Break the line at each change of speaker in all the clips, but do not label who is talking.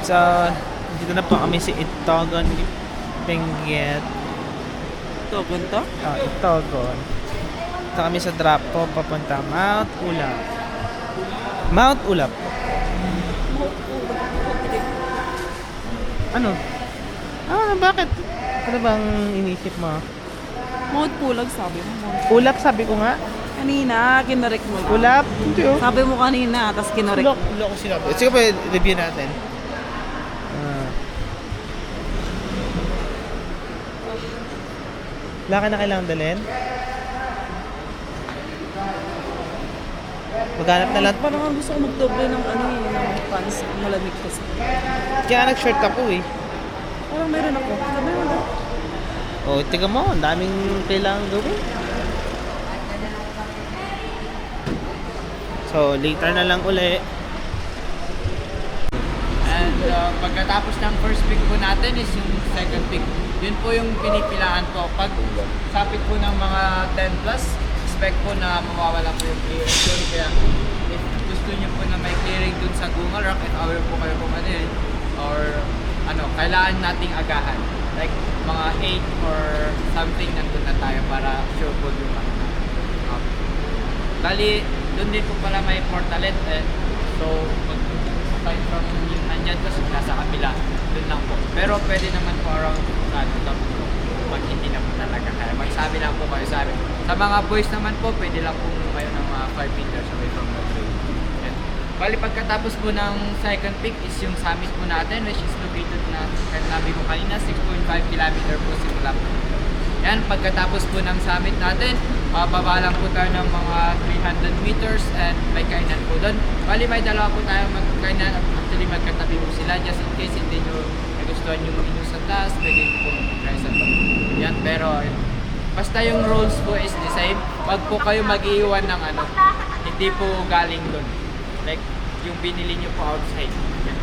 So, dito na po kami si Itogon Benguet.
Togon to?
Oh, Itogon. Dito kami sa drop po papunta Mount Ulap. Mount Ulap. Ano? Bakit? Ano bang inisip mo?
Mount Pulag sabi mo.
Ulap sabi ko nga.
Kanina, kinarek mo.
Ulap? Hindi oh.
Sabi mo kanina, tapos kinarek.
Ulap ko sinabi. Sige pa, review natin. Laki na kailangan dalhin? Maghanap na lang.
Parang ang gusto ko magdoble ng ng pants. Malamig kasi.
Kaya nag-short ako eh.
Parang meron ako. Sabi mo na.
Oh, tiga mo, ang daming kailangan gawin. So, later na lang uli.
And pagkatapos ng first pick po natin is yung second pick. Yun po yung pinipilaan po. Pag sapit po ng mga 10 plus, expect po na mawawala po yung clearance yun. Kaya if gusto nyo po na may clearing dun sa Gungal Rock, if aware po kayo kung ano yun, or kailangan nating agahan. Like mga 8 or something nandun na tayo para sure po yung bali, dun din po pala may portalet. So, aside from yung nandyan kasi nasa kabila, dun lang po. Pero pwede naman po around pag hindi na po talaga kaya. Magsabi lang po kayo sa amin. Sa mga boys naman po, pwede lang po lumayo ng mga 5 meters away from the trail. Bali, pagkatapos po ng second peak is yung summit po natin, which is located na, nabi mo kanina, 6.5 km po simula po. Yan, pagkatapos po ng summit natin, baba lang po tayo ng mga 300 meters and may kainan po doon. Bali, may dalawa po tayo magkainan. Actually, magkatabi po sila just in case hindi nyo nagustuhan yung menu sa taas, pwede po try sa to. Yan, pero basta yung rules po is the same. Wag po kayo mag-iwan ng hindi po galing doon. Like, yung binili nyo po outside. Yan.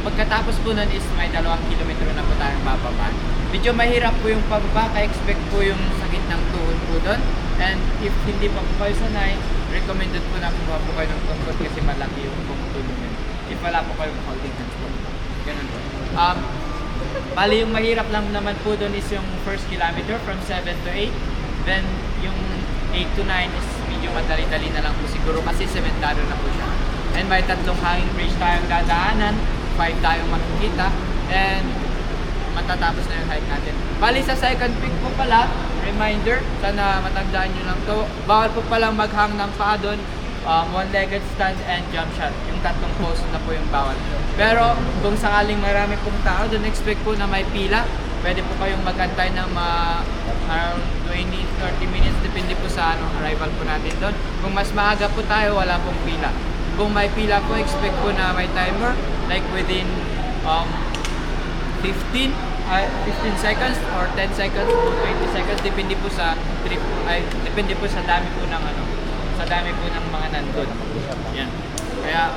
Pagkatapos po nun is may 2 kilometro na po tayong bababa. Medyo mahirap po yung pababa, kaya expect po yung sakit ng tuhod po doon. And if hindi pa po kayo sanay, recommended po na kumuha po kayo ng comfort kasi malaki yung pumutulungan. If wala po kayong holding hands po. Ganun po. Bali yung mahirap lang naman po doon is yung first kilometer from 7 to 8. Then yung 8 to 9 is medyo madali-dali na lang po siguro kasi sementado na po siya. And may 3 hanging bridge tayong dadaanan, 5 tayong makikita, and matatapos na yung hike natin. Bali sa second peak po pala, reminder, sana matandaan nyo lang to, bawal po palang maghang ng paa doon, one-legged stand and jump shot. Yung 3 pose na po yung bawal. Pero kung sakaling marami pong tao doon, expect po na may pila, pwede po kayong magantay ng around 20-30 minutes, depende po sa arrival po natin doon. Kung mas maaga po tayo, wala pong pila. Kung may pila po, expect po na may timer, like within 15 seconds or 10 seconds to 20 seconds, depende po sa trip, depende po sa dami po ng sa dami po ng mga nandun. Yan. Kaya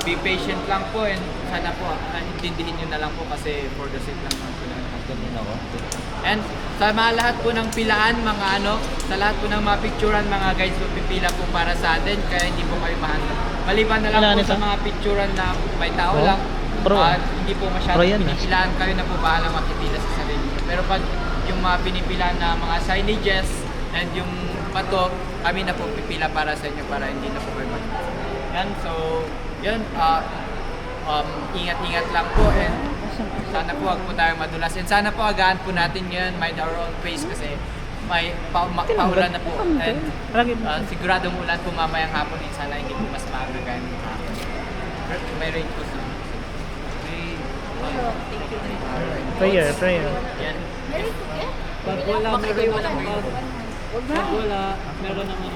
be patient lang po and sana po intindihin niyo na lang po kasi for the sake lang po ng ako. And sa mga lahat po ng pilaan, sa lahat po ng mga picturean, mga guides po pipila po para sa atin, kaya hindi po kayo mahanap. Maliban na lang po sa mga picturean na may tao lang, hindi po masyadong pinipilaan, kayo na po bahala makipila sa sarili niyo. Pero pag yung mga pinipilaan na mga signages and yung bato, kami na po pipila para sa inyo para hindi na po kayo makipila. Yan, so, yun, ingat-ingat lang po and sana po wag po tayong madulas. And sana po agahan po natin ngayon, mind our own pace kasi may paulan na po. And siguradong ulan po mamayang hapon and sana hindi po mas maaga gaya ng hapon. May rain po sa
Prayer.
yan.
Pag wala, meron naman. Pag wala, meron naman.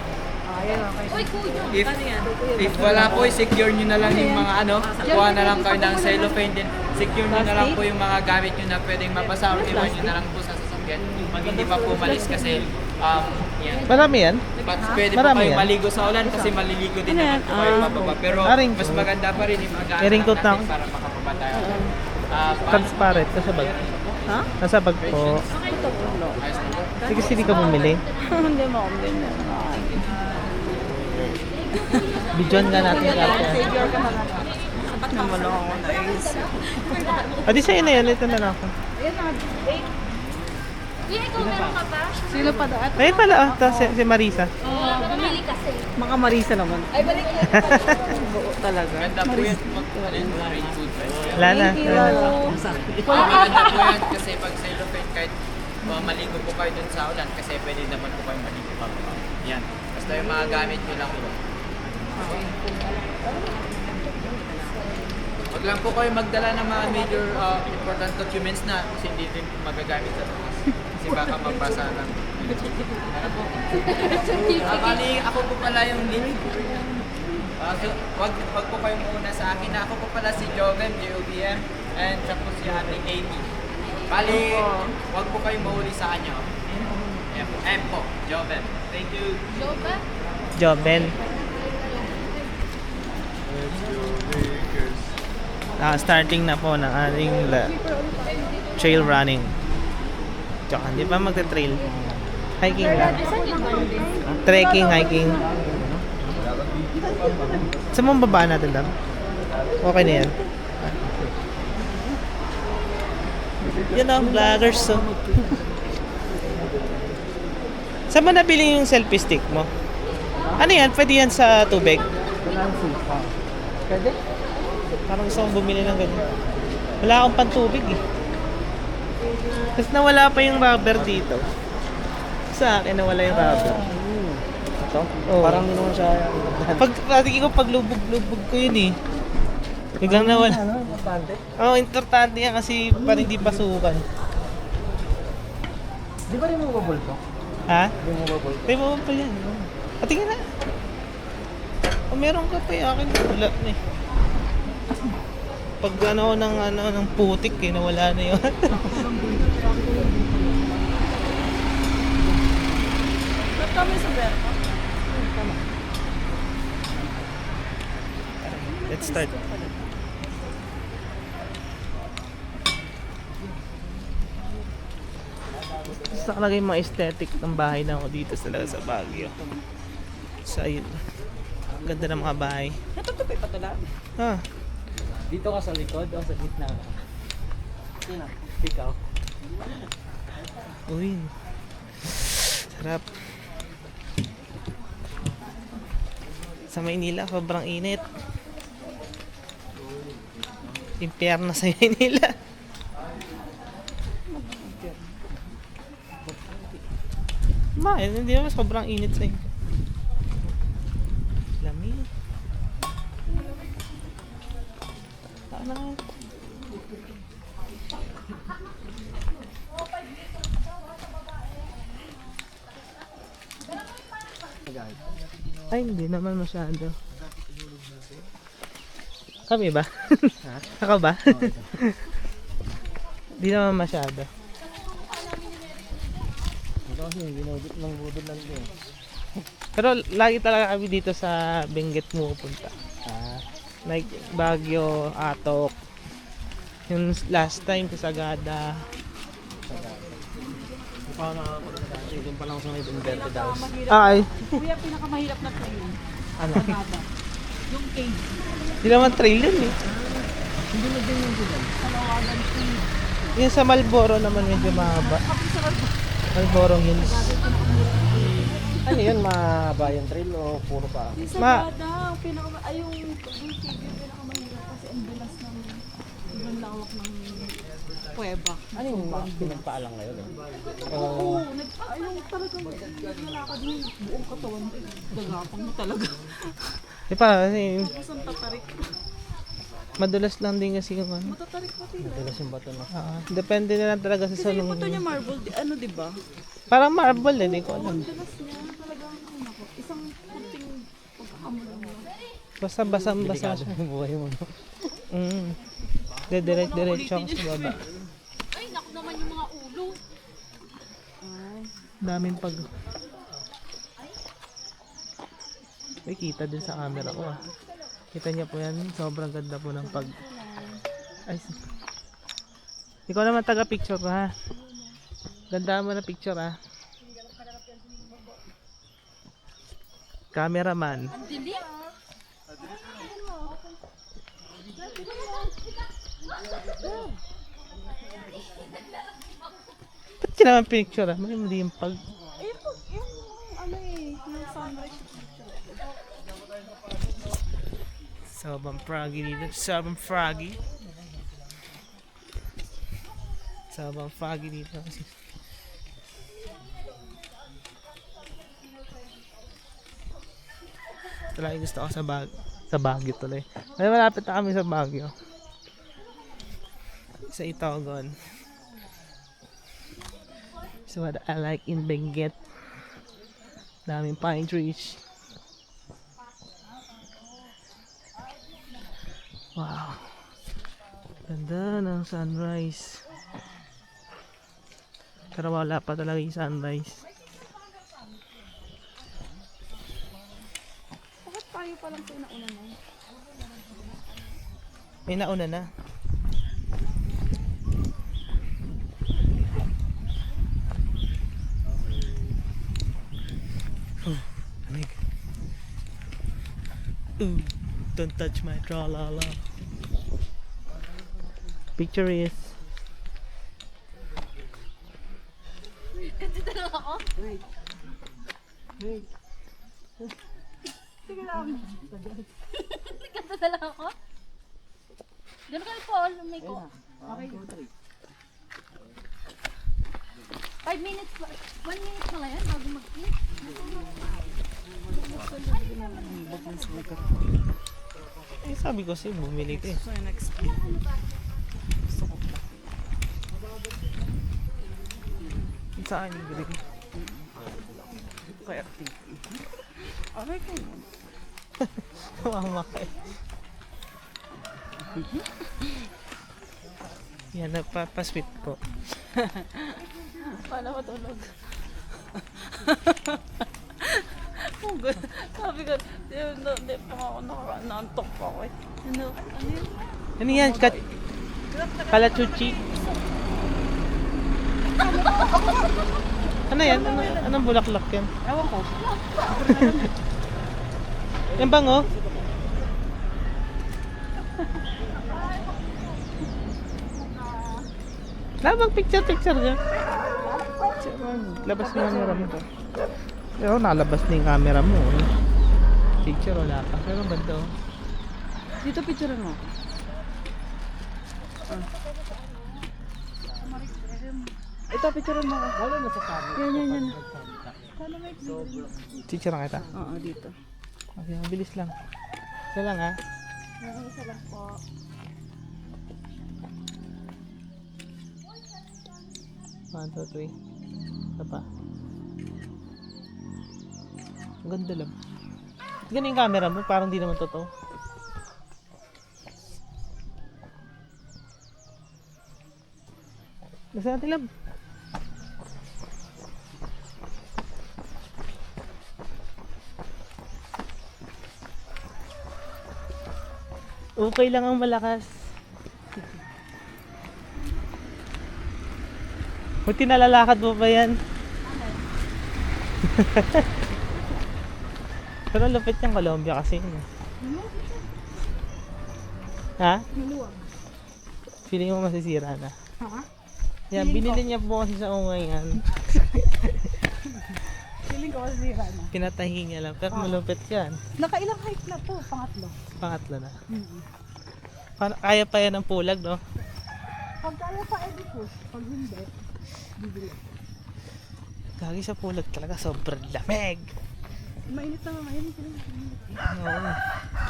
If wala po, secure nyo na lang yung mga kuha na lang kayo ng cellophane din. Secure nyo na lang po yung mga gamit nyo na pwedeng mabasa or iwan nyo na lang po sa sasakyan. Pag hindi pa po malis kasi yan.
Marami yan?
Pwede po kayo maligo sa ulan kasi maliligo din naman po kayo mababa. Pero mas maganda pa rin yung mag-aanak natin para makapaba tayo.
Transparent. Nasa bag.
Ha?
Nasa bag po. Sige, hindi ka bumili.
Hindi mo ako din.
Bidyon nga natin kapwa.
Ba't naman lang ako naisip?
Di sa'yo na yan. Ito na lang ako.
Kuya, ikaw meron ka ba?
Sino pa daw?
Ayun pala, si Marisa.
Bumili kasi.
Mga Marisa naman.
Ay, balik ko.
Oo talaga.
Ganda po yan mag-alin street food festival.
Wala na.
Thank you.
Maganda po yan kasi pag cellophane kahit maligo po kayo dun sa ulan kasi pwede naman po kayo maligo pa po. Yan. Basta yung mga gamit nyo lang po. Huwag lang po kayo magdala ng mga major important documents na kasi hindi din magagamit sa taas. Kasi baka mabasa lang. Ano po? Bali, ako po pala yung lead. So, wag po kayong muna sa akin. Ako po pala si Jovem, J-O-V-M, and siya po si Ate Amy. Bali, wag po kayong mahuli sa kanya. Yan po. M po, Jovem. Thank you.
Loba?
Jobel. Starting na po ng ating trail running. Tsaka hindi pa magte-trail. Hiking lang. Trekking, hiking. Saan mo baba natin, Dam? Okay na yan. Yan ang vloggers, so. Saan mo nabili yung selfie stick mo? Ano yan? Pwede yan sa tubig?
Pwede?
Parang gusto kong bumili ng ganyan. Wala akong pantubig eh. Tapos nawala pa yung rubber dito. Sa akin nawala yung rubber.
Ito?
Oo.
Parang hindi naman siya...
Pag paglubog-lubog ko yun eh. Biglang nawala.
Ano? Importante?
Oo, importante yan kasi parang hindi pasukan.
Di ba removable to?
Ha?
Removable to?
May mo pa yan. Tingnan na. O meron ka pa yung akin. Wala na eh. Pag ng putik eh, nawala na yun.
Ba't kami sa Berta?
Let's start. Gusto talaga yung mga aesthetic ng bahay na ako dito talaga sa Baguio. So ayun. Ang ganda ng mga bahay.
Ito tupi pa tala.
Ha?
Dito ka sa likod o sa gitna ka?
Sino?
Ikaw.
Uy. Sarap. Sa Maynila, sobrang init. Impyerno sa Maynila. Hindi naman sobrang init sa inyo. Lamig. Ano? Ay, hindi naman masyado. Kami ba? Ako ba? Hindi naman masyado.
Ito kasi ginugit ng budol lang din.
Pero lagi talaga kami dito sa Benguet pumupunta. Like Baguio, Atok. Yung last time sa Sagada.
Hindi pa ako nakakapunta dati. Doon pa lang sa may Inverte daw.
Ay,
Kuya, pinakamahirap na trail.
ano?
Yung cave.
Hindi naman trail yun eh.
Hindi na din yung dyan. Palawagan cave.
Yung sa Malboro naman medyo mahaba. Malboro Hills.
Ano yun? Mahaba yung trail o puro pa?
Yung
Ma-
Sagada, yung cave yung pinakamahirap kasi ang bilas ng ibang lawak ng kuweba.
Ano yung pinagpaalang ngayon eh?
Oo, yung talagang nalakad mo yung buong katawan. Gagapang mo talaga.
Di pa, kasi
Tapos ang tatarik.
madulas lang din kasi yung ano.
Matatarik pati.
Madalas yung bato na.
Depende na lang talaga sa
Kasi yung
salong.
bato niya marble, ano diba?
Parang marble eh, di ko alam.
Ang bilas niya talagang, ako, isang kunting pagkakamulan mo.
Basta basang-basa
Delikado
siya.
yung buhay mo. No?
Diretso ako sa baba.
Ay, naku naman yung mga ulo.
Daming pag... May kita din sa camera ko ah. Kita niya po yan, sobrang ganda po ng pag... Ay, ikaw naman taga-picture ko ha. Ganda mo na picture ha. Cameraman.
Dilim.
Ba't ka naman pinicture? May mali yung pag...
Yung ano eh, yung sunrise picture.
Sobrang froggy dito. Sobrang froggy. Sobrang froggy dito. Talaga gusto ko sa Baguio tuloy. Ay, malapit na kami sa Baguio. Sa Itogon. So what I like in Benguet. Daming pine trees. Wow. Ganda ng sunrise. Pero wala pa talaga yung sunrise.
Bakit tayo pa lang sa nauna na?
May nauna na. Oh, lamig. Ooh, don't touch my tra-la-la. Picture is...
Kasi talaga ako? Sige lang. Kasi talaga ako? Diyan kayo po, lumay ko. Okay. 5 minutes pa. 1 minute na ngayon bago mag-eat.
Eh, sabi ko sa'yo, bumili ka eh.
So, next
Saan yung bili ko?
Kaya okay ko.
Mama ka eh. Yan, nagpapasweet po.
Paano matulog? Oh, good. Sabi ko, hindi pa ako nakakaantok pa ako eh. Ano yun?
Ano yan? Kalachuchi? Ano yan? Anong bulaklak yan?
Ewan ko.
Yan bang oh? Labang picture niya. Labas yung camera mo. Pero nalabas na yung camera mo. Eh. Picture wala pa. Pero banda oh.
Dito picture mo. Ito picture mo.
Wala na sa kami.
Yan.
Picture na kita.
Oo, dito.
Okay, mabilis lang. Isa lang ha.
Isa lang po.
One, two, three. Isa pa. Ang ganda lang. Ganun yung camera mo, parang di naman totoo. Nasa natin lang. Okay lang ang malakas. Buti nalalakad mo pa yan. Pero lupit yung Colombia kasi yun. Ha? Feeling mo masisira na.
Ha?
Yan, binili niya po kasi sa ungay yan.
Feeling ko masira na.
Pinatahi niya lang. Pero malupit yan.
Nakailang hike na to? Pangatlo.
Pangatlo na. Kaya pa yan ng pulag, no?
Pag kaya pa, edi push. Pag hindi, bibili.
Gagi sa pulag talaga, sobrang lamig.
Mainit na nga ngayon.
Oo.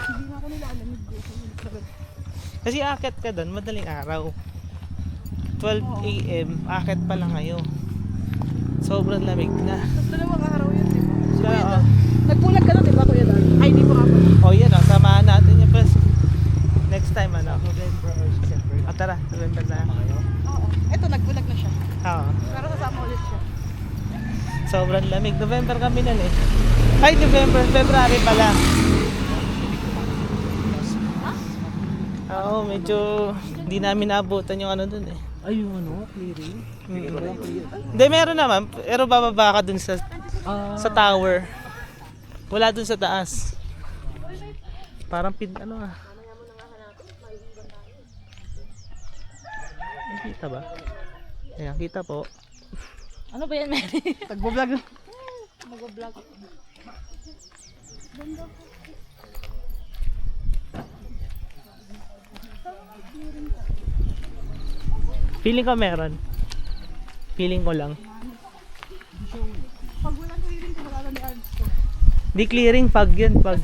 Hindi na ako nilalamig.
Kasi akit ka doon, madaling araw. 12 AM, akit pa lang kayo. Sobrang lamig na.
Tapos dalawang araw yun, di ba?
So, oh,
Nagpulag ka na, di ba, Kuya Dan? Ay, di pa ka pala.
oh yan, oh, samahan natin yung first. Next time, ano?
November or December.
O tara, November na.
Oo. Eto, nagpulag na siya.
Oo.
Pero sasama ulit siya.
Sobrang lamig. November kami nun eh. Ay, November, February pala. Oo, medyo hindi namin naabutan yung ano dun eh.
Ay, yung ano, clearing.
Hindi, meron naman. Pero bababa ka dun sa tower. Wala dun sa taas. Parang ano ah. Kita ba? Ayan, kita po.
Ano ba yan, Mary?
Tagbo-vlog.
Mag-vlog.
Feeling ko meron. Feeling ko lang.
Pag walang clearing, wala na ni Arms ko.
Di clearing, pag yun, pag.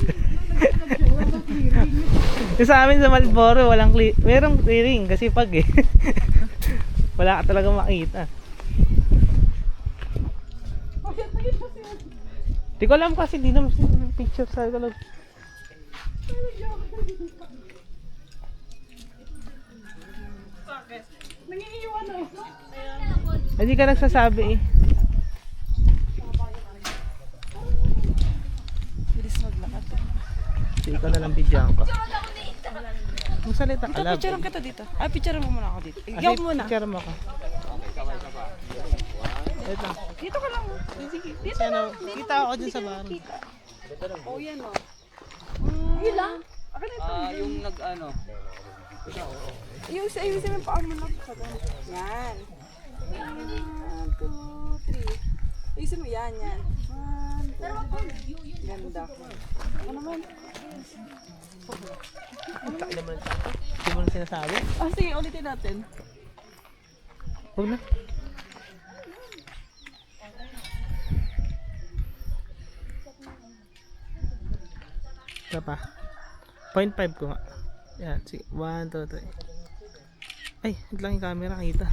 Yung sa amin sa Malboro, walang merong clearing kasi pag eh. Wala ka talaga makita. Di ko alam kasi di naman picture sa ko lang.
Nangingiwan o.
Hindi ka nagsasabi eh.
Bilis maglakad.
Di ikaw na lang bidyan ko. Magsalita ka lang.
Picture kita dito. Ay, picture mo muna ako dito.
Kasi
Ikaw muna.
picture mo ako. Wait lang.
Dito ka lang. Sige. Dito
Ano,
lang.
kita ako dyan sa bahay.
Oh, yan o. Yun lang? Akin na ito.
Yung nag-ano.
Yung sa yung paa mo lang sa doon. Yan. 1, 2, 3. Ayusin mo yan, yan. 1, 2, ganda. Ano naman?
Ang tayo naman sa akin. Hindi mo na sinasabi.
Ah, sige, ulitin natin.
Huwag na. Ito pa. 0.5 ko nga. Yan, sige. 1, 2, 3. Ay, ito lang yung camera. Kita.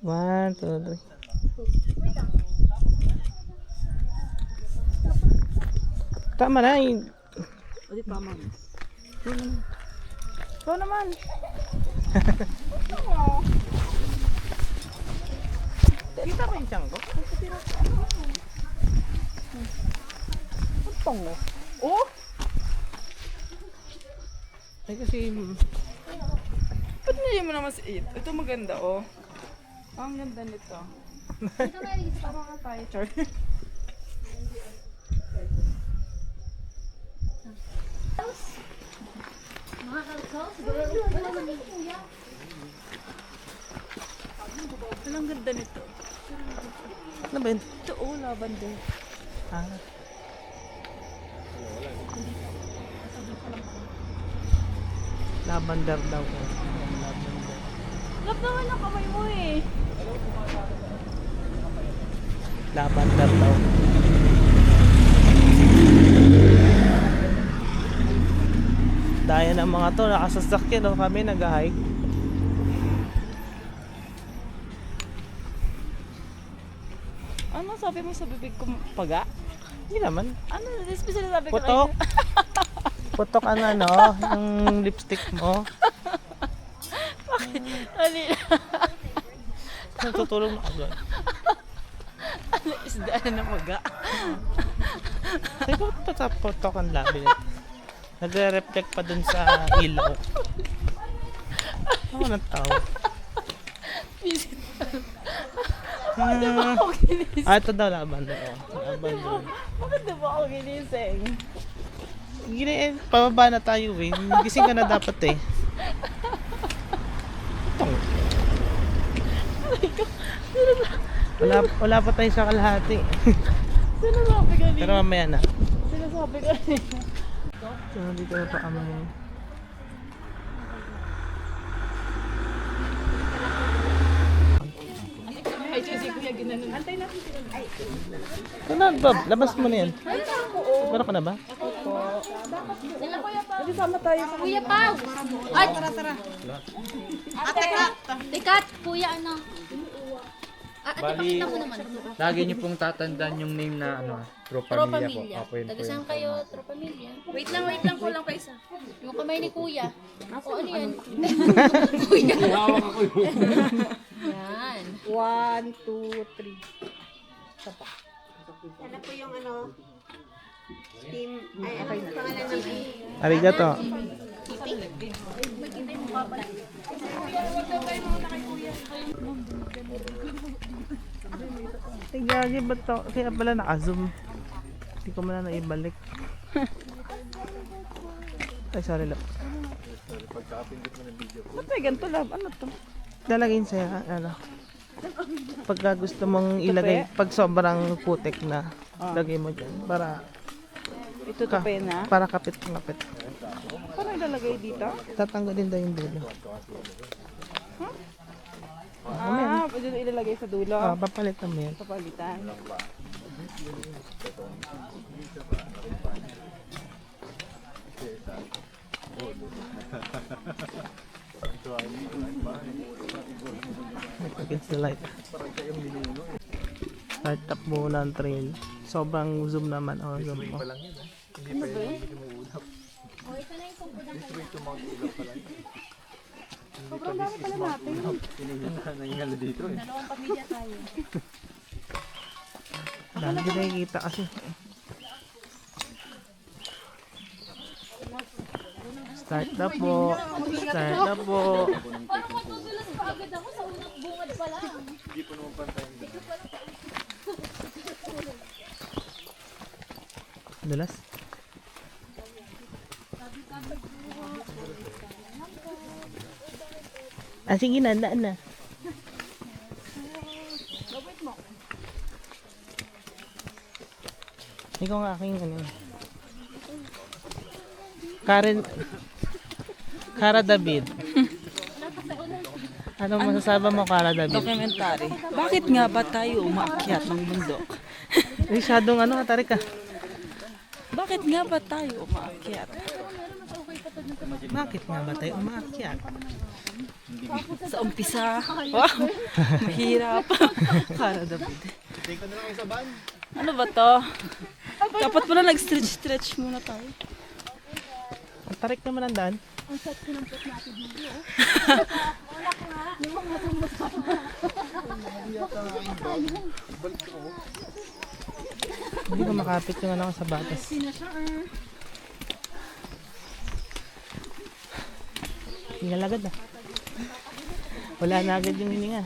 1, 2, 3. Tama na.
Ulit pa mo. Ikaw naman.
Kita ko yung tiyang ko.
Ang pango. Oh!
Ay kasi
Ba't nilagyan mo naman si 8? Ito maganda, oh. Ang ganda nito. Tama nga tayo, Char. Ang ganda nito.
ano ba yun?
Ito, oh, lavender.
Ah. Lavender daw. Lavender.
Lap naman ang kamay mo eh.
Lavender daw. Daya ng mga to, nakasasakyan no? Kami nag-hike.
Ano sabi mo sa bibig ko? Paga?
Hindi naman.
Ano? Especially sabi ko
Putok. Putok ang ano, yung lipstick mo.
Ano?
Natutulog na agad.
Ano isda na paga?
Ay, ba't putok ang labi nito? Nagre-reflect pa dun sa ilaw. Ako ng tao.
Ako ginising.
Ito daw lavender. Lavender.
Bakit di ba ako ginising?
Gini, pababa na tayo eh. Gising ka na dapat eh. Wala pa tayo sa kalahati.
Sinasabi ka
Pero mamaya na.
Sinasabi ka
So, dito na pa kami.
Ay, si Kuya ginanon. Antay natin sila. Ay,
Ito na, Bob. Labas mo na yan. Meron ka na ba?
Pwede sama tayo sa
Kuya Pao! Ay! Tara. Tikat! Kuya ano?
Bali,
Ipakita mo naman.
lagi niyo pong tatandaan yung name na ano, Tropamilya po.
Tropamilya.
Apo yun po
Taga
yun.
saan kayo, Tropamilya? Wait lang, kulang pa isa. Yung kamay ni Kuya. O ano yan? Kuya.
Hawak ako yun.
Yan.
1, 2, 3.
Ano po yung ano? Team, ay ano yung pangalan ng
Arigato. Ay, gagi, ba't to? Kaya pala naka-zoom. Hindi ko muna naibalik. Ay, sorry lang.
Ba't may ganito lang? Ano to?
lalagyan sa ano. Pagka gusto mong ilagay, pag sobrang putik na, lagay mo dyan. Para,
Ito tupi na.
para kapit-kapit.
Paano ilalagay dito?
Tatanggalin daw yung dulo.
Pwede na ilalagay sa dulo.
Papalitan mo yan.
Papalitan.
Against the light. Start up muna ang trail. Sobrang zoom naman. Zoom mo.
Sobrang dami pala natin.
Dalawang pamilya tayo.
Dami din nakikita kasi. Start na po. Start na po.
Parang madudulas pa agad ako sa unang bungad pa lang.
Dulas. Sige na, na. Ikaw nga aking ano. Cara David. Anong masasabi mo, Cara David?
Documentary. Bakit nga ba tayo umaakyat ng bundok?
Masyadong ano, tarik ka.
Bakit nga ba tayo umaakyat?
Bakit nga ba tayo umaakyat?
Sa umpisa. Wow! Mahirap. Para David. Ano ba to? Dapat pala nag-stretch muna tayo.
Ang tarik naman ang daan. Hindi ko makapit yung ano ko sa batas. Hingalagad na. Wala na agad yung hininga.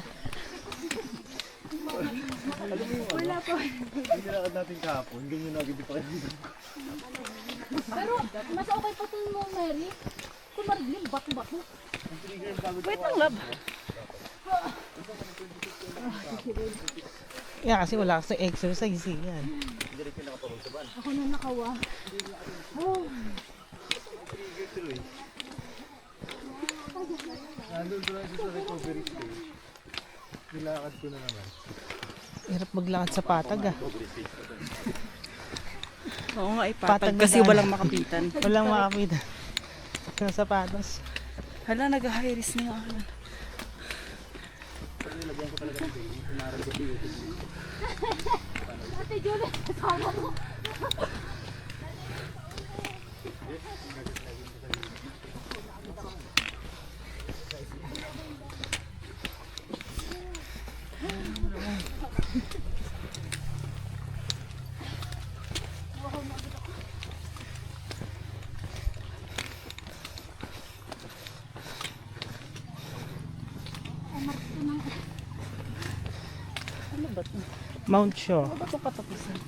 Pero mas okay pa ito mo, Mary. Kung mariglim, bato-bato.
Wait lang, love.
Yeah, kasi wala kasi exercise eh. Yan.
Ako na nakawa.
Hirap maglakad sa patag ah.
Oo nga,
Patag
ipatag
na
kasi
daan.
walang makapitan.
Walang makapita. Yung sapatos.
Hala, nag-high-risk na yung akin.
Ate Julie, kasama mo.
Mount Shaw.
Ano ba ito katapusan?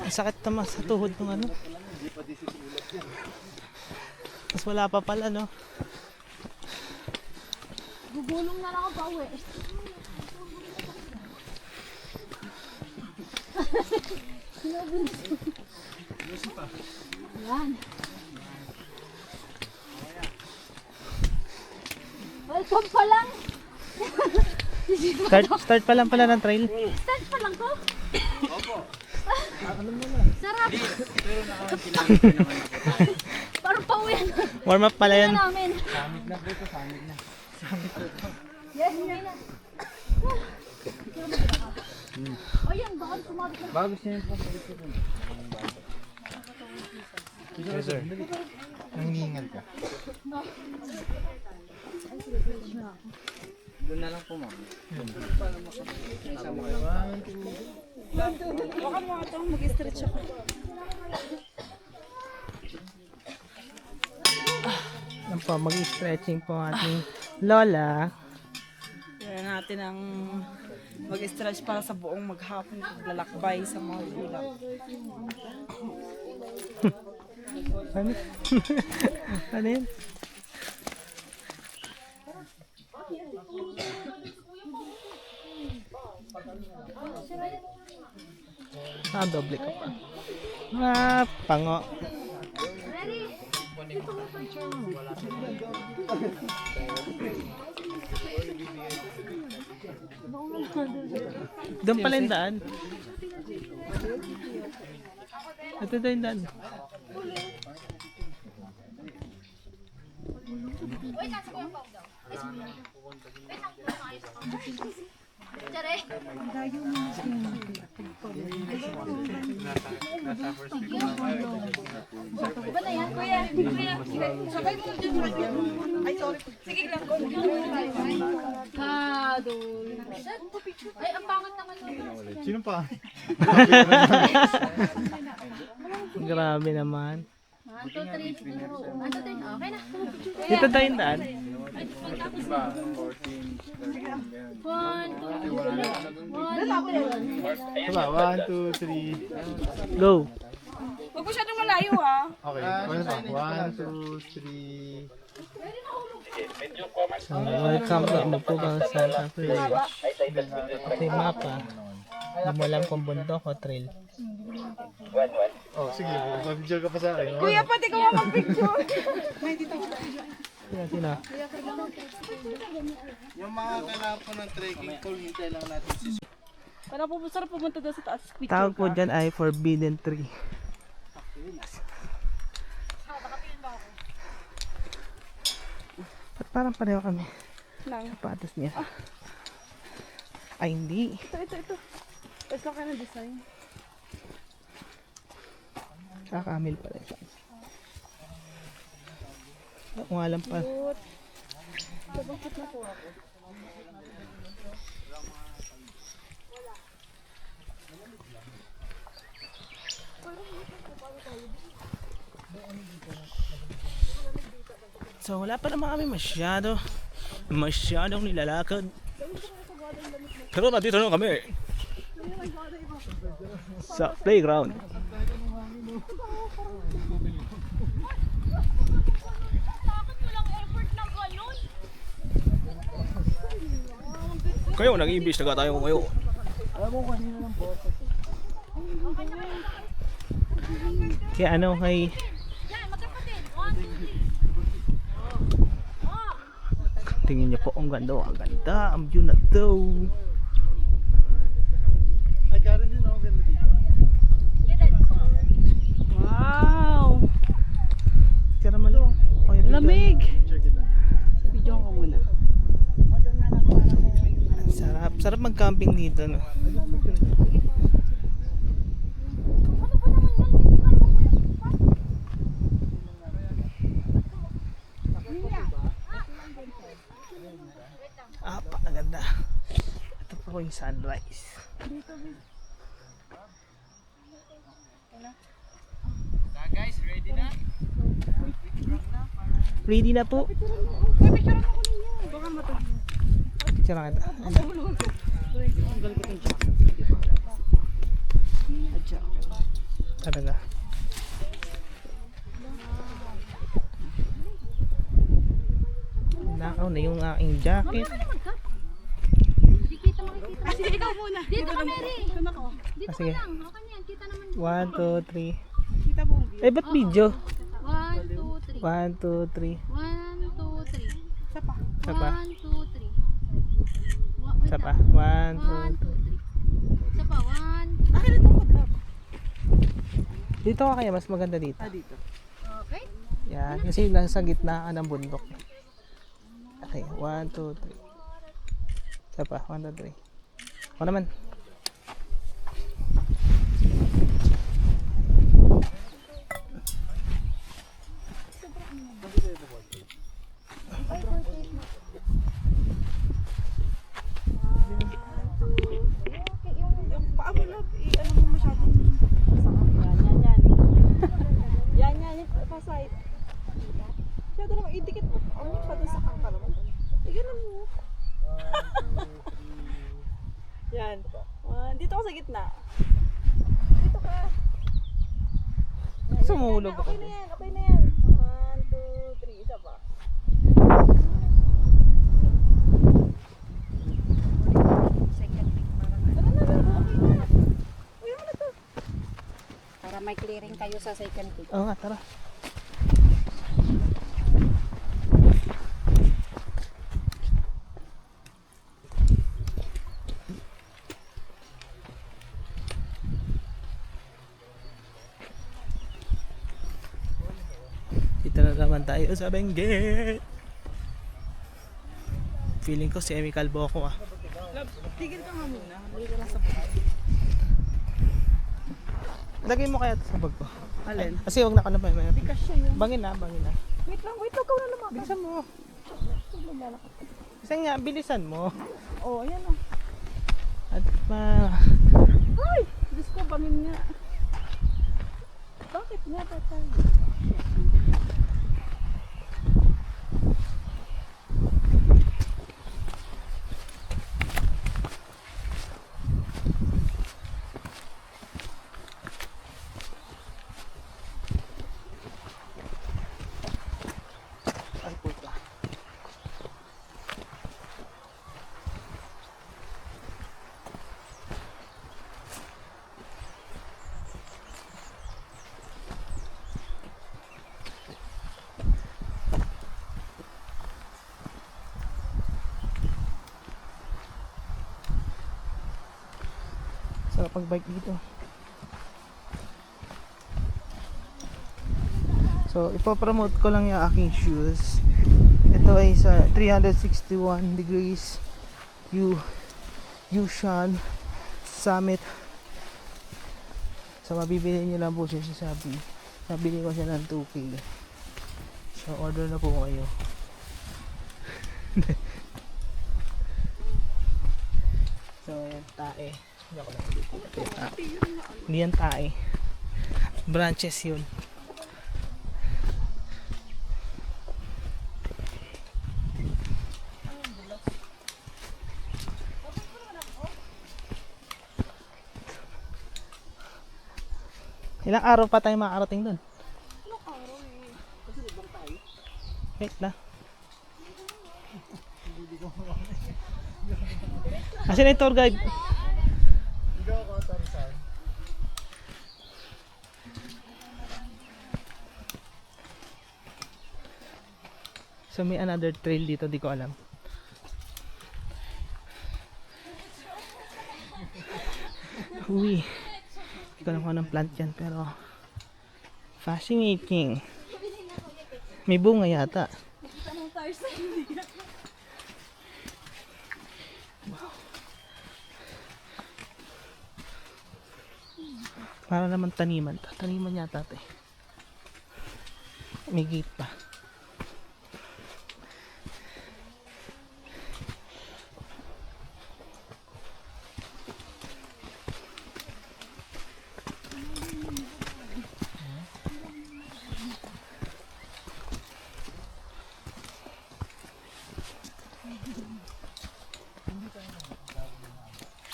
Ang sakit naman sa tuhod ng ano. Mas wala pa pala no.
Gugulong na lang ako pa uwi. Yan. Welcome pa lang.
Start pa lang pala ng trail.
Start pa lang ko. Sarap. Parang pauwi na.
Warm up pala yan.
Namin. Samit na dito, samit na. Yes, yan na. Oh, yan, baka sumabit na.
Bago siya yung
Yes, sir.
nangingal ka. Doon na lang po, ma'am.
Baka mo ito, mag-stretch ako.
Yan po, mag-stretching po ang ating lola.
Kaya natin ang mag-stretch para sa buong maghapon paglalakbay sa mga ulap.
Ano? Ano yun? Doble ka pa. Pango. Doon pala yung daan. Ito daw yung daan.
Uy, nasa ko yung pao daw. Wait lang, ayos ako. Tsare. Diba na yan? Kuya, sabay mo dyan. Ay, sorry. Sige lang. Kadol. Ay, ang pangat naman nun.
Sino pa?
Grabe naman.
1, 2, 3. 1, 2, 3. Okay na.
Dito daw yung daan.
1, 2, 3.
Diba? 1, 2, 3.
Go.
Huwag masyadong malayo ah.
Okay. Ano pa? 1, 2, 3.
So, welcome to Amupugang Santa Cruz. Ito yung mapa. Hindi mo alam kung bundok o trail.
Oh, sige. Mag-picture ka pa sa akin.
Kuya, pati ko mag-picture.
Sino?
Yung mga kailangan po ng trekking pole, hintay lang natin si
Para po sarap pumunta doon sa taas. Picture
Tawag po
ka.
dyan ay forbidden tree. Ba't parang pareho kami?
Lang.
Sapatos niya. Ay, hindi.
Ito. Ito ka ng design.
Kakamil pala siya. Ako nga lang pa.
Sabangkot na po ako.
So wala pa naman kami masyadong nilalakad. Pero nandito na kami sa playground. Kayo, nag-iimbis na tayo ngayon. Kaya ano kay tingin niyo po ang ganda, ang view na to.
Ay, Karen din ako ganda dito.
Wow!
Tira malo.
Lamig!
Picture kita.
Video ko muna.
Sarap mag-camping dito, no. Pakaganda. Ito po yung sunrise.
Guys, ready na?
Ready na po. Picture na kita. Talaga. Nakaw na yung aking jacket.
Hindi kita makikita.
Sige, ikaw muna.
Dito ka, Mary.
Dito na ako.
Dito ka
Sige.
lang. Hawakan niyan. Kita naman.
1, 2, 3.
Kita mo ang view.
Eh, ba't video?
1, 2, 3.
1, 2, 3.
1, 2, 3.
Isa pa.
Isa pa.
1, 2, 3.
Isa pa. 1, 2, 3.
Isa pa. 1.
Akin na itong kudlap.
Dito ka kaya mas maganda dito.
Dito.
Okay.
Yan. Kasi nasa gitnaan ng bundok. Okay. 1, 2, 3. Isa pa. 1, 2, 3. Ako naman.
Yung paa mo lang, ano mo masyadong yan. Yan. Pa-side. Masyado naman, idikit mo. Ano yung pa doon sa kangka naman? Ganun mo. Yan. Dito ako sa gitna. Dito ka.
Sumulog ako.
Okay na yan, okay na yan. 1, 2, 3, isa pa.
Para may clearing kayo sa second pick.
Oo nga, tara. Dito na naman tayo sa Benguet. Feeling ko semi-kalbo ako ah.
Tigil ka nga muna. Balik ka lang sa bag.
Lagay mo kaya ito sa bag ko.
Alin?
Kasi huwag na ka na pa.
Kasi yun.
Bangin na, bangin na.
Wait lang, ikaw na naman.
Bilisan mo. Kasi nga, bilisan mo.
Oh, ayan oh.
At
Ay! Diyos ko, bangin nga. Bakit nga ba tayo?
ay puta. Sarap pag-bike dito. So, ipopromote ko lang yung aking shoes. Ito ay sa 361 degrees Yushan Summit. So, mabibili nyo lang po siya sa Shopee. Nabili ko siya ng 2K. So, order na po kayo. So, yan, tae. Hindi ako lang dito. Hindi yan tae. Branches yun. Ilang araw pa tayo makakarating doon? Ilang araw eh. Kasi ibang tayo. Wait lang. Asan yung tour guide? So may another trail dito, di ko alam. Uy. Hindi ko alam kung anong plant yan, pero fascinating. May bunga yata. Wow. Para naman taniman. Taniman yata ito eh. May gate pa.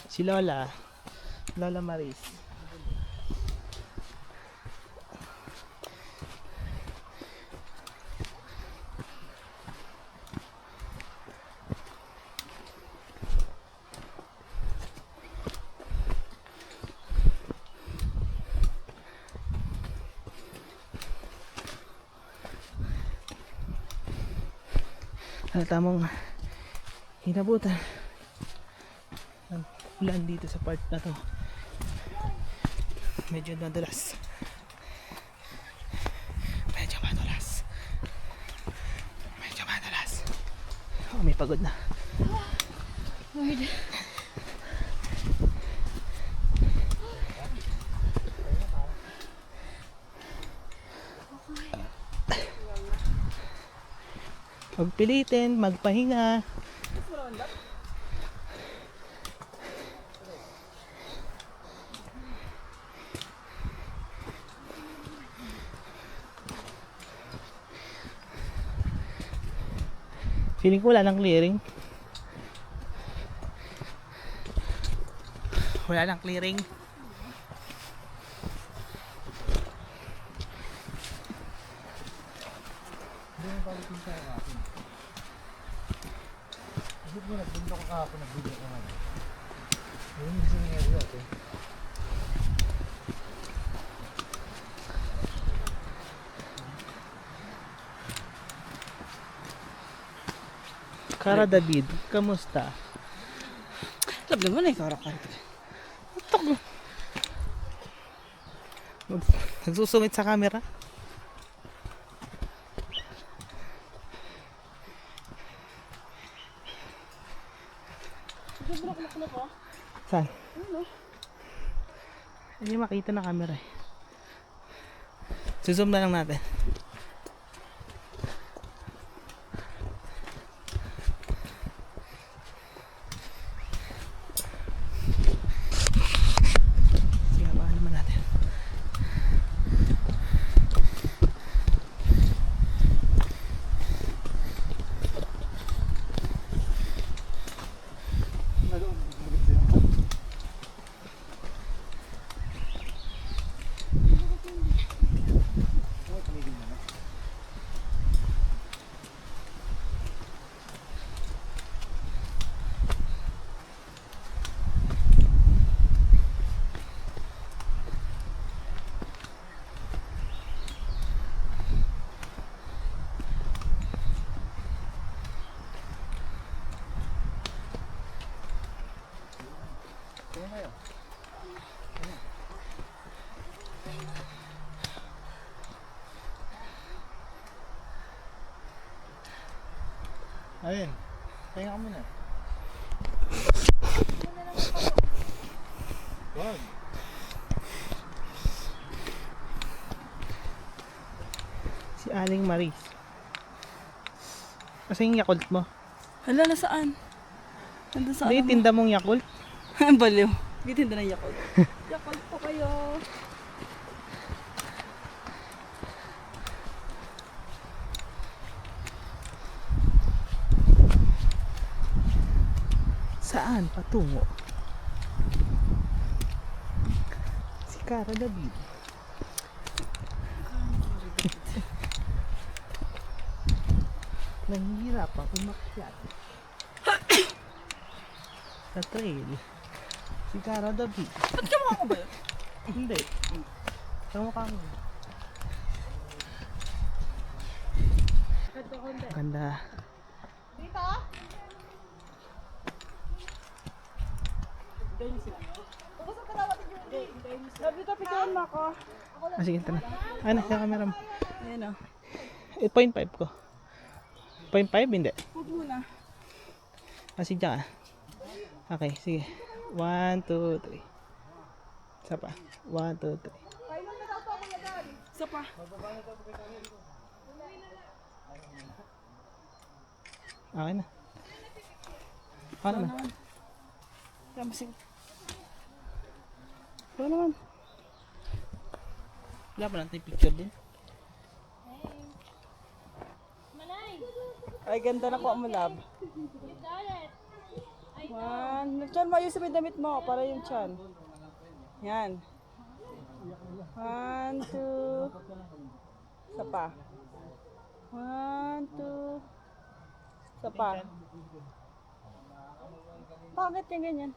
Si Lola Maris. Tamang hinabutan ng ulan dito sa part na to. Medyo madulas. Oh, may pagod na. Magpilitin, magpahinga. Feeling ko wala nang clearing. Wala nang clearing. Cara David, kamusta?
Alam naman eh, karakter.
Nagsusungit sa camera? Saan? Hindi makita na camera eh. Zoom na lang natin. Sige, baka naman natin.
Ayun. Pahinga ka muna. Wag.
Si Aling Maris. Kasi yung Yakult mo.
Hala, nasaan? Nandun sa
Hindi, tinda mong Yakult.
Baliw. Hindi tinda ng Yakult. Yakult po kayo.
Saan patungo? Si Cara David. Nahihirapang umakyat sa trail. Si Cara David.
Ba't kamukha ko ba yun?
Hindi. Kamukha mo. Ganda.
Sabi ito, picturean mo ako.
Ah, sige, ito na. Ano, yung camera mo.
Ayan o.
0.5 ko. 0.5? Hindi.
Huwag muna.
Kasi dyan. Okay, sige. 1, 2, 3. Isa pa. 1, 2, 3.
Isa pa.
Okay na. Okay naman.
Kaya masig.
Okay naman. Wala pa natin picture din.
Ay, ganda na po mo, love. One. Chan, mayusin mo yung damit mo para yung chan. Yan. 1, 2. Isa pa. 1, 2. Isa pa. Bakit yung ganyan?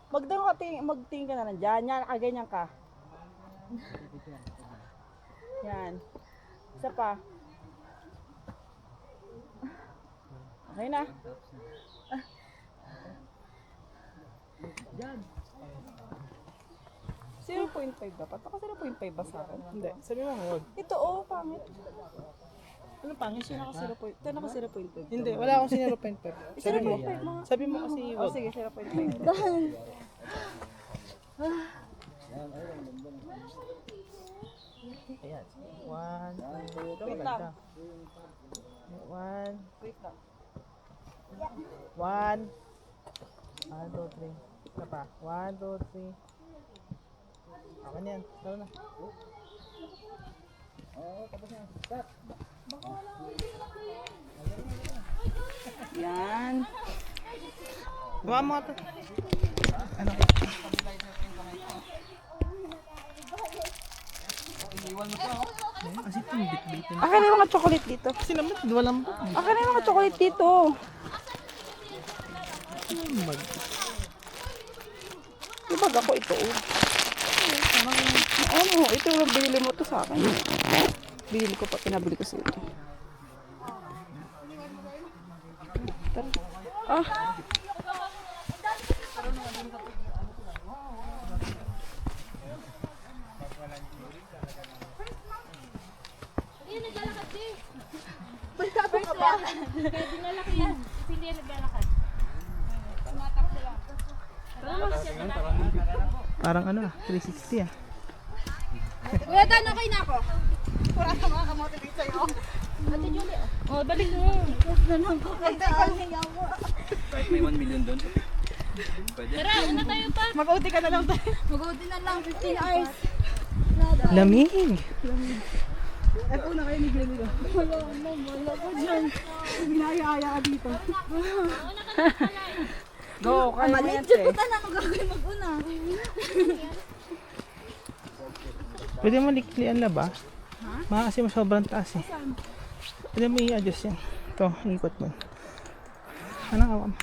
Magtingin ka na lang dyan. Yan, nakaganyan ka. Yan. Isa pa. Okay na. Yan. 0.5 dapat. Baka 0.5 ba sa akin?
Hindi. Sabi mo, huwag.
Ito oh, pangit.
Ano pangit
Ito
siya?
naka 0.5. Ito naka 0.5.
Hindi, wala akong 0.5. Sabi mo.
0.5 mga.
Sabi mo kasi
Oh,
huwag.
sige, 0.5.
Ayan. 1, 2,
Wait lang.
1,
Wait lang.
1, 2, 3. Isa pa. 1, 2, 3. Okay na yan. Tara na.
Yan.
Gawa mo ito. Ano? Kasi ito yung bit-bit.
Akin na yung mga chocolate dito.
Kasi naman, walang
Akin na yung mga chocolate dito.
bag.
Yung bag ako ito. Ano, ito yung binili mo to sa akin. Binili ko pa, pinabili ko sa ito. Ah.
Ayun, naglalakad din. Pagkabot ka ba? Kaya dinalaki yan. Kasi hindi yan naglalakad. Tumatakbo lang.
Parang ano 360 ah.
Kuya Dan, okay na ako. Wala ka mga kamotivate sa'yo. Ate Julie. Oh, balik mo.
May 1 million doon.
Tara, una tayo pa.
Mag-uti ka na lang tayo.
Mag-uudi na lang, 15 hours.
Lamig!
At una kayo ni Glenn nila. Wala ko dyan. Binaya-aya ka dito. Go, kaya mo yan, te.
na magagawin mag-una.
Pwede mo liklian la ba? Baka kasi sobrang taas eh. Pwede mo i-adjust yan. Ito, ikot mo. Anong awam?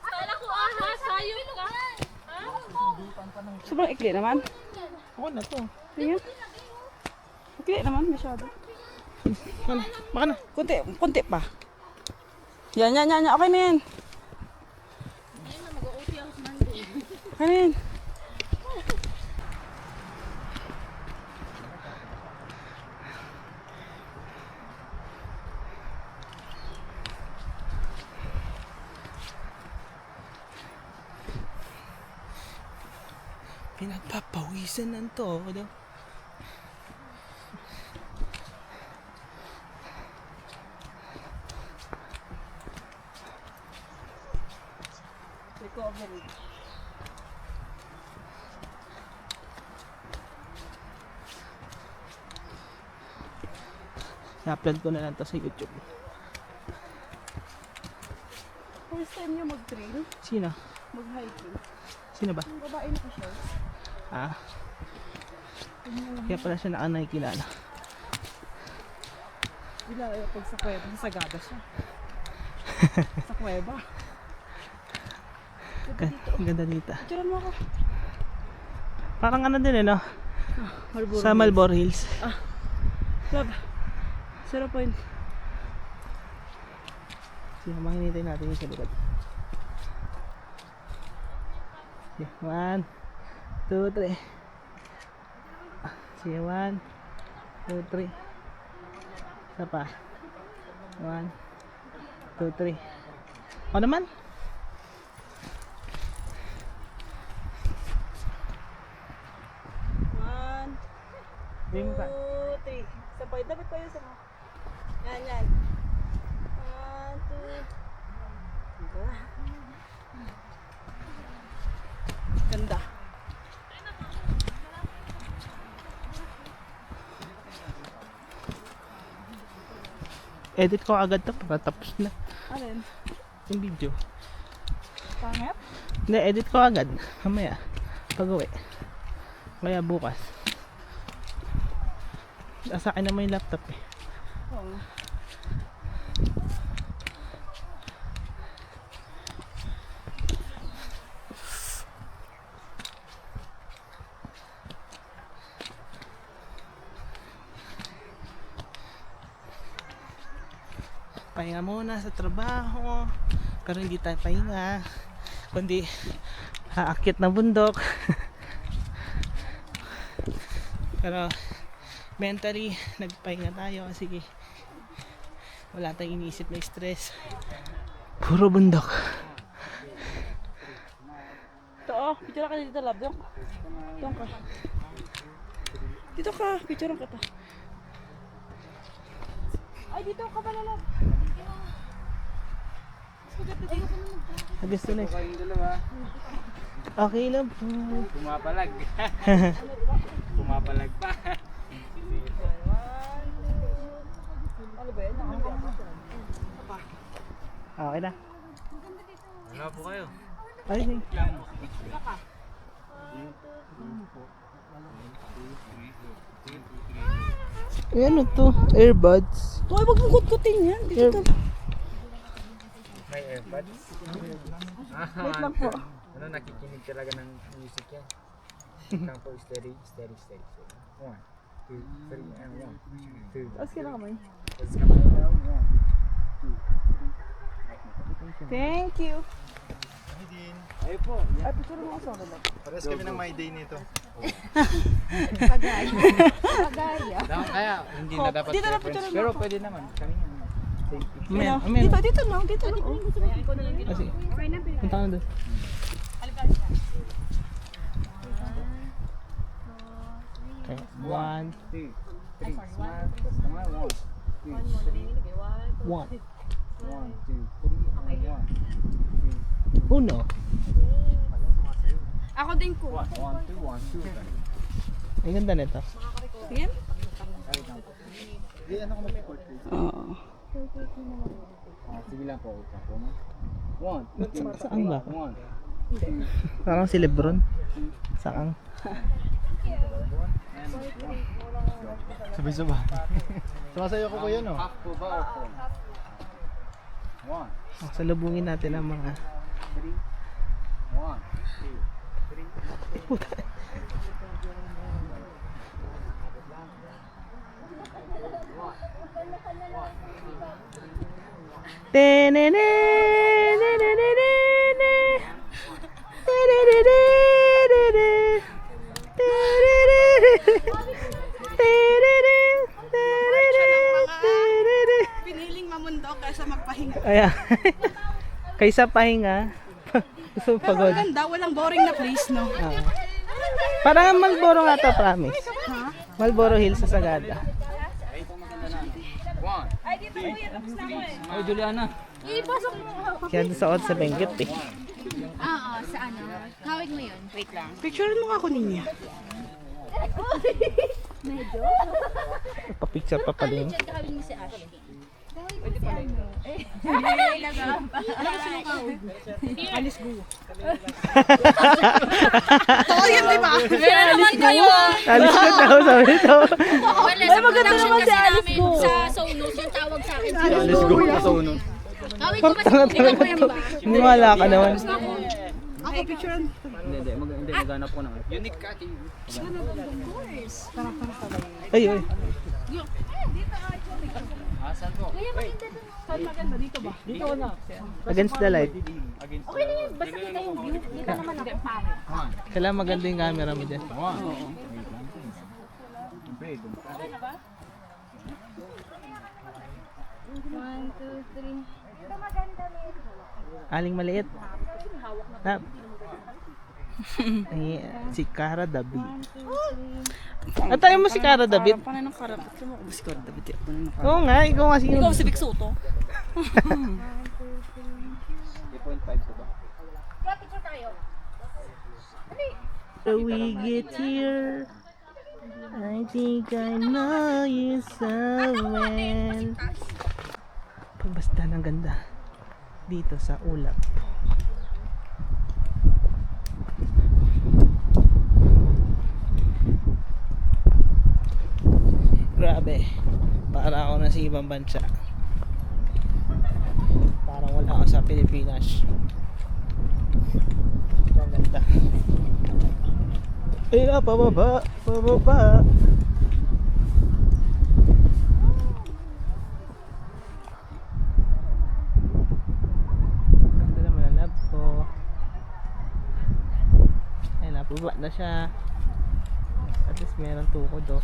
Kala ko ahas, sayo ka.
Sobrang ikli naman.
Oo na to.
Tingnan. Ikli naman masyado.
Ano? Baka na.
Kunti pa. Yan. Okay na yan. Okay na yan.
Pinagpapawisan ng todo. I-upload ko na lang to sa YouTube.
First time niyo mag-trail,
Sino?
mag-hiking.
Sino ba?
Yung babae na siya.
Ah. Kaya pala siya nakanakilala.
Bila pag sa kuweba, sa sagada siya. Sa kuweba.
Ang ganda dito.
Picturean mo ako.
Parang ano din eh no?
Marlboro.
Sa Marlboro Hills.
Love. 0 point.
Sige, mahinintay natin yung sa likod. Sige, 1, 2, 3. Sige, 1, 2, 3. Isa pa. 1, 2, 3. O naman? Hindi mo ka.
2, 3. Sabay, dapat pa yun sa mo. Yan. 1, 2. Ganda.
Edit ko agad to para tapos na
Alin?
yung video.
Pangit?
Hindi, edit ko agad. Mamaya. Pag-uwi. Kaya bukas. Sa akin naman yung laptop eh.
Oo.
Pahinga muna sa trabaho. Pero hindi tayo pahinga. Kundi aakyat ng bundok. Pero mentally nagpahinga tayo kasi wala tayong iniisip na stress. Puro bundok.
Ito oh, picture ka dito, love. Doon ka. Dito ka, picture ka to. Ay, dito ka pala, love.
Gusto na.
Kayong dalawa.
Okay lang po.
Pumapalag. Pumapalag pa.
Ano ba yan?
Okay na.
Wala po kayo.
Ay, sige. Ay, ano to? Earbuds.
Hoy, wag mong kutkutin yan. Dito to.
May airpods.
Wait lang po.
Ano, nakikinig talaga ng music yan. Kang po, steady. 1, 2, 3, and 1, 2.
Tapos ka na kamay.
Tapos kamay.
Thank you.
Ayun po.
Ay, picture mo ako sa akin.
Pares kami ng my day nito.
Pagaya.
Kaya, hindi na dapat
Dito na
preference.
picture mo
Pero
ako.
pwede naman. Kami nga.
Amen, amen.
Dito lang. Dito lang. Oh.
Ah, sige. Punta ka na doon. Okay. 1,
2, 3. Smile. Tapos kamay. 1, 2,
1.
1, 2, 3, and 1.
Uno.
Ako din ko.
1, 2, 1, 2.
Ang ganda nito.
Yan?
Hindi, ano ka mag-portrait?
Oo.
Sige lang po. 1, 2,
Saan ba?
1.
Parang si Lebron. Saan?
Sabay-sabay. Sumasayo ko yan oh.
Half po ba o full? 1,
Salubungin natin ang mga
1, 2, 3.
Piniling mamundo kaysa magpahinga.
Ayan. Kaysa pahinga. Gusto
Pero
pagod.
ang ganda, walang boring na place, no?
Ah. Parang Malboro nga to, promise. Malboro Hills sa Sagada.
1.
Ay, Juliana.
Ipasok mo.
Kaya doon sa sa Benguet eh.
Oo, sa ano. Hawig mo yun. Wait lang.
Picture mo ako ninyo.
Medyo.
Papicture pa pala yun.
Diyan kahawig mo si Ashley. Hawig mo si ano. Hindi lang.
Alis go. Totoo yan, di ba?
Kaya naman kayo.
Alis ko daw, sabi ito.
Wala, sa production kasi namin sa Sonos yung tawag sa akin.
Let's go na sa uno.
Hawig ko mas ikaw ko yan ba?
Maniwala ka naman.
Ako picture.
Hindi, maghanap ko ng
Unique cutting.
Ay, ay.
Asan po?
Kuya, maganda doon.
Saan maganda? Dito ba?
Dito na.
Against the light.
Okay na yun. Basta kita yung view. Kita naman ako.
Kailangan maganda yung camera mo dyan.
1, 2, 3. Ito maganda meron.
Aling maliit. Na. Ay, si Cara David. At tayo mo si Cara David.
Panay ng karap. Ito mo, si Cara David. Panay ng karap.
Oo nga, ikaw nga
Ikaw
si
si Big Soto.
3.5 po ba?
Kaya picture tayo.
So we get here, I think I know you so well. Pagbasta ng ganda dito sa ulap. Grabe, para ako na sa ibang bansa. Parang wala ako sa Pilipinas. Ang ganda. Ay, pababa, pababa. Ganda naman ang lab ko. Ay, napababa na siya. At least meron tukod oh.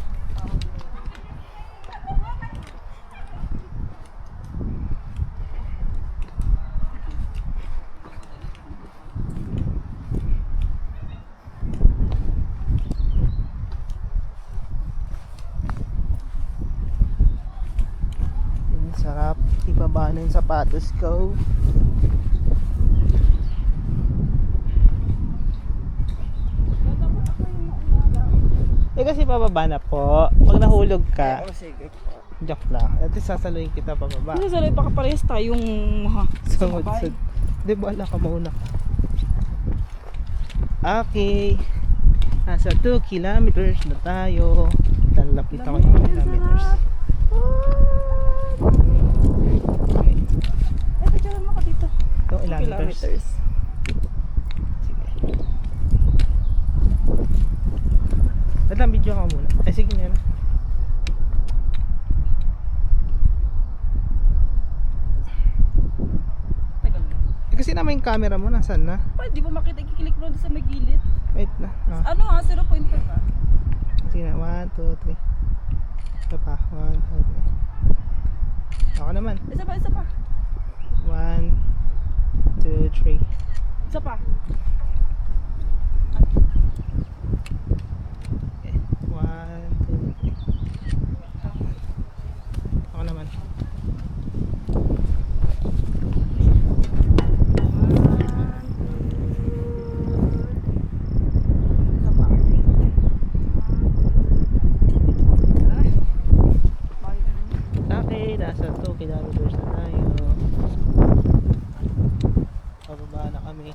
Sarap ibaba na yung sapatos ko. Eh kasi pababa na po pag nahulog ka.
Sige.
Joke lang. At least sasaluhin kita pababa.
Ano sa baka parehas tayong
Sumod-sud. Di ba, ala ka mauna. Okay. Nasa 2 kilometers na tayo. Lalapit ako 2 kilometers. Okay.
Picturean mo ka dito.
2 kilometers. Sige. Wait lang, video ka muna. Ay, sige na yan.
Tagal na.
Kasi naman yung camera mo, nasaan na?
Pa, di ba makita ikikilik mo doon sa may gilid?
Wait na. Ah.
Ano 0.5 ba?
Sige na, 1, 2, 3. Isa pa, 1, 2, 3. Ako naman.
Isa pa, isa pa.
1, 2, 3.
Isa pa.
Okay. 1, 2, 3. Ako naman.
Isa pa. Bakit ganun?
Okay, nasa 2 kilometers na tayo. Pababa na kami.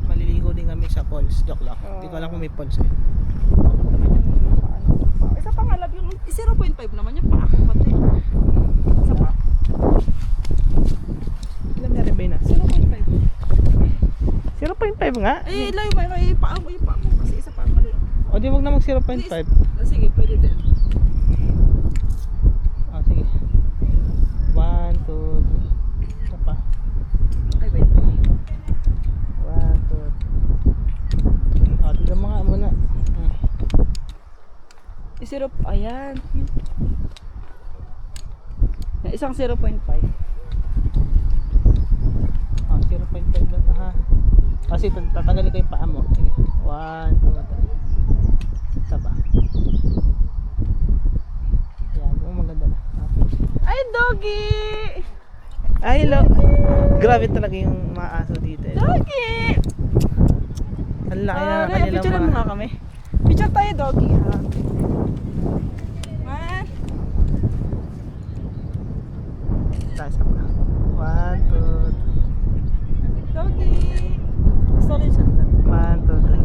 Maliligo din kami sa falls. Joke lang. Hindi ko alam kung may falls eh.
Isa pa nga lab yung 0.5 naman yung pa ako pati. Isa pa.
Ilan na rin ba yun ah?
0.5.
0.5 nga?
Eh, layo ba yung paa mo yung paa mo kasi isa pa mali.
O di wag na mag 0.5.
Sige, pwede din.
Ah, sige. 1, 2, 3. Ito pa.
Ay, wait.
1, 2, 3. Ah, tignan mo nga muna.
Ayan. Isang 0.5.
Ah, 0.5 na ito ha. Kasi tatanggalin ko yung paa mo. Sige. 1, 2, 3. Ito pa. Ayan, yung maganda na. Ah.
Ay, doggy!
Ay, hello. Grabe talaga yung mga aso dito. Eh.
Doggy!
Ang laki na kanilang
Picturean mo nga kami. Picture tayo, doggy, ha? Man.
Taas pa. 1, 2,
Doggy! Solid shot lang.
1, 2, 3.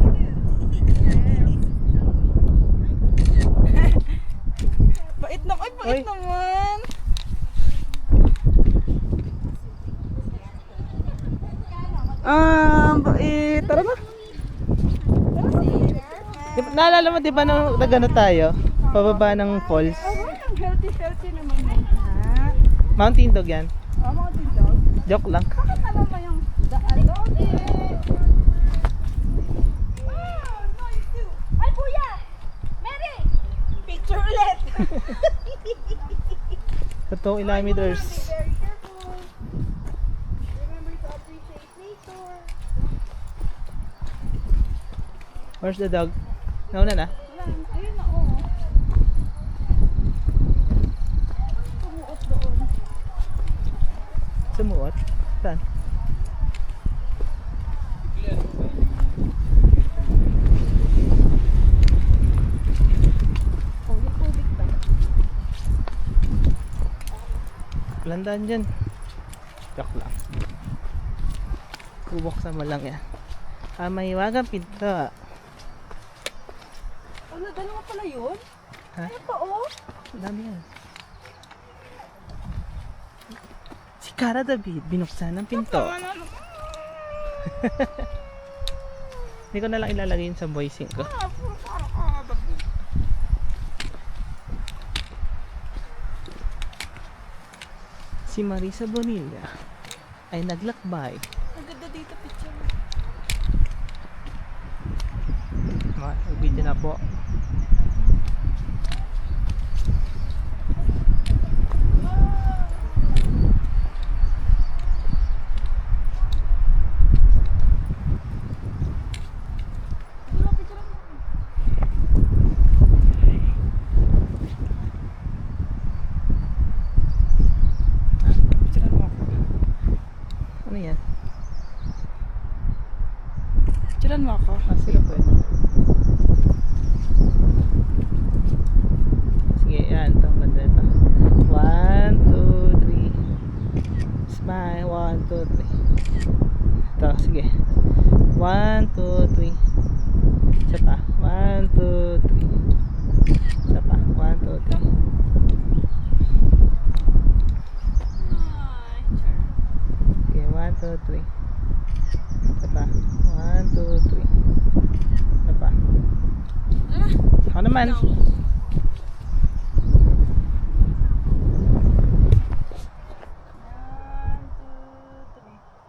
Bait na, ay, bait
Oy.
naman! Bait. Tara na.
Naalala mo, di ba nung nagano tayo? Pababa ng falls.
Ang healthy naman yun, ha?
Mountain dog yan.
Mga dog.
Joke lang.
Bakit alam mo yung daan, doggy?
Ay, kuya! Mary!
Picture ulit!
2 kilometers.
Very careful. Remember to appreciate nature.
Where's the dog? Nauna na?
Wala, ayun na, oo. Tumuot doon.
Sumuot? Saan?
Oh, yung tubig ba?
Landaan dyan. Joke lang. Bubuksan mo lang yan. Ah, may hiwagang pinto.
Ano, dalawa pala yun?
Ha?
Ito, oh.
Ang dami yan. Si Cara David, binuksan ng pinto. Hindi ko na lang ilalagay yun sa voicing ko. Si Marisa Bonilla ay naglakbay.
Ang ganda dito, picture.
Video na po.
Picture mo ako.
Ano yan?
Picture mo ako.
Ah, sila po yun. Sige Sige, yan. Ito, ganda ito. 1, 2, 3. Smile. 1, 2, 3. Ito, sige. 1, 2, 3. Isa pa. 1, 2, 3. Isa pa. 1, 2, 3. Okay, 1, 2, 3. Isa pa. 1, 2, 3. Isa pa. Ako naman.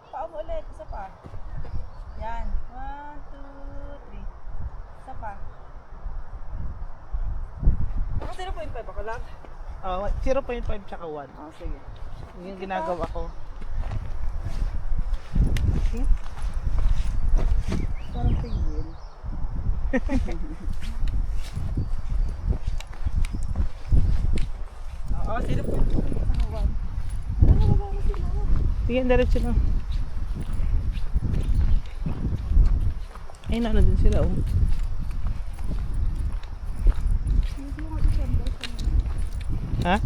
Paa mo ulit. Isa pa. Yan. 1, 2, 3. Isa pa. Ako 0.5 ako lang.
0.5 tsaka 1.
Oh, sige.
Yun yung ginagawa ko.
Parang penguin. Oo, 0.5.
Sige, diretso lang. Ay, naano din sila, oh. Ha?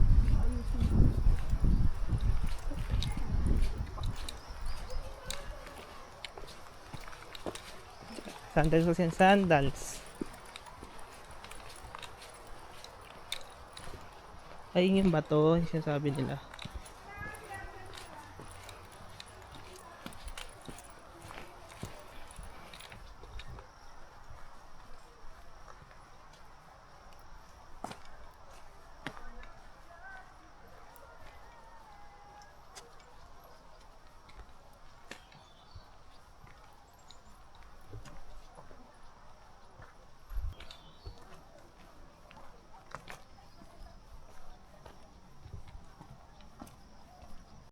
Sandals kasi yung sandals. Ayun yung bato, yung sinasabi nila.